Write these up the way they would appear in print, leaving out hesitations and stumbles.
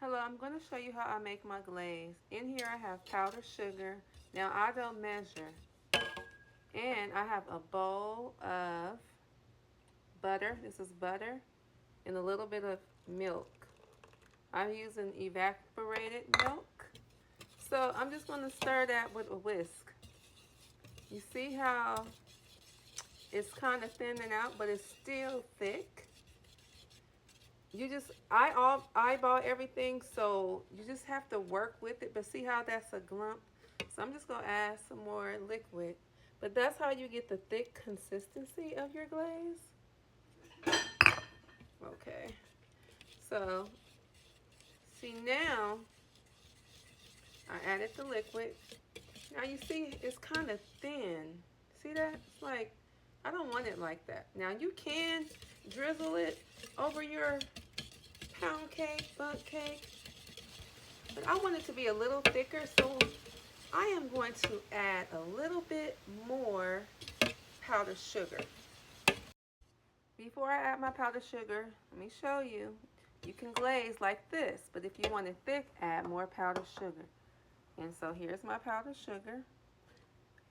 Hello, I'm going to show you how I make my glaze. In here I have powdered sugar. Now I don't measure. And I have a bowl of butter. This is butter. And a little bit of milk. I'm using evaporated milk. So I'm just going to stir that with a whisk. You see how it's kind of thinning out, but it's still thick. I eyeball everything, so you just have to work with it. But see how that's a glump? So I'm just gonna add some more liquid. But that's how you get the thick consistency of your glaze. Okay. So see now I added the liquid. Now you see it's kind of thin. See that? It's like I don't want it like that. Now you can drizzle it over your pound cake, bundt cake, but I want it to be a little thicker, so I am going to add a little bit more powdered sugar. Before I add my powdered sugar, let me show you. You can glaze like this, but if you want it thick, add more powdered sugar. And so here's my powdered sugar.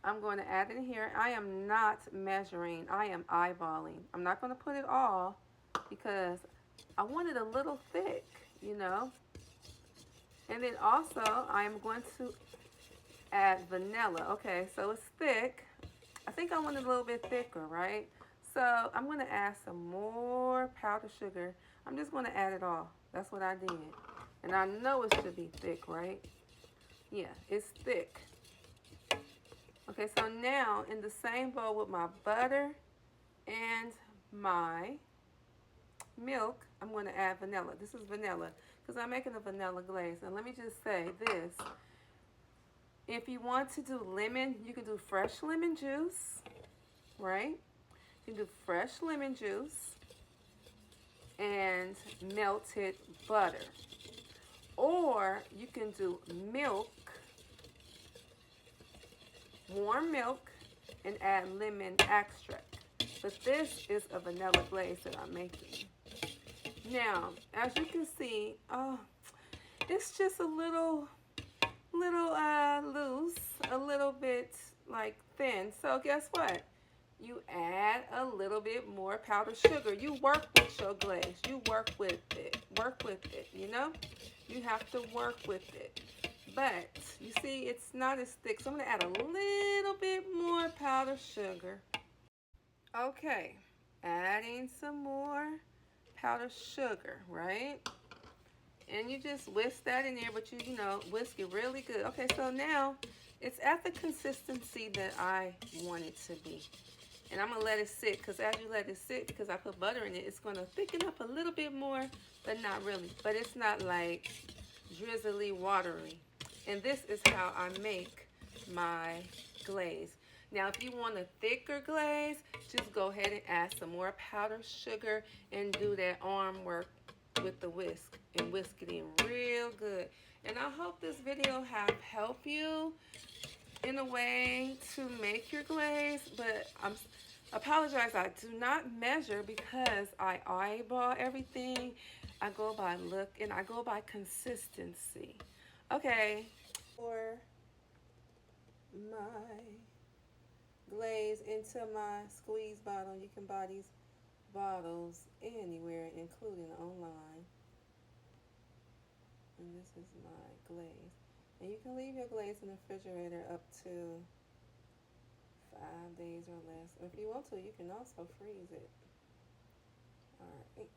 I'm going to add it in here. I am not measuring, I am eyeballing. I'm not going to put it all because I want it a little thick, you know. And then also, I'm going to add vanilla. Okay, so it's thick. I think I want it a little bit thicker, right? So I'm going to add some more powdered sugar. I'm just going to add it all. That's what I did. And I know it should be thick, right? Yeah, it's thick. Okay, so now in the same bowl with my butter and my milk, I'm going to add vanilla. This is vanilla because I'm making a vanilla glaze. And let me just say this. If you want to do lemon, you can do fresh lemon juice, right? You can do fresh lemon juice and melted butter. Or you can do milk, warm milk, and add lemon extract. But this is a vanilla glaze that I'm making. Now, as you can see, it's just a little loose, a little bit like thin. So guess what? You add a little bit more powdered sugar. You work with your glaze. You work with it. Work with it, you know? You have to work with it. But you see, it's not as thick. So I'm going to add a little bit more powdered sugar. Okay, adding some more powdered sugar, right? And you just whisk that in there, but you know, whisk it really good. Okay, so now it's at the consistency that I want it to be. And I'm going to let it sit, because as you let it sit, because I put butter in it, it's going to thicken up a little bit more, but not really. But it's not like drizzly, watery. And this is how I make my glaze. Now, if you want a thicker glaze, just go ahead and add some more powdered sugar and do that arm work with the whisk and whisk it in real good. And I hope this video have helped you in a way to make your glaze, but I apologize, I do not measure because I eyeball everything. I go by look and I go by consistency. Okay, for my glaze into my squeeze bottle, you can buy these bottles anywhere, including online. And this is my glaze. And you can leave your glaze in the refrigerator up to 5 days or less. Or if you want to, you can also freeze it. Alright.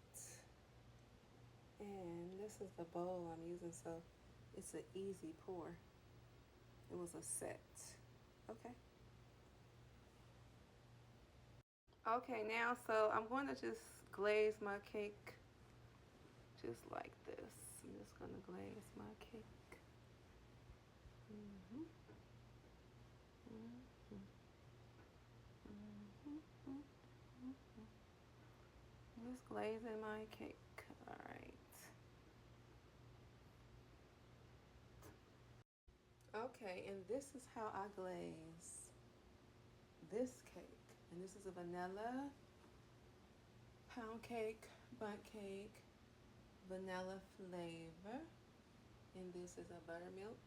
And this is the bowl I'm using, so it's an easy pour. It was a set. Okay. Okay, now so I'm going to just glaze my cake just like this. I'm just going to glaze my cake. Mm-hmm. Mm-hmm. Mm-hmm. Mm-hmm. Just glazing my cake. All right. Okay, and this is how I glaze this cake. And this is a vanilla pound cake, bundt cake, vanilla flavor. And this is a buttermilk.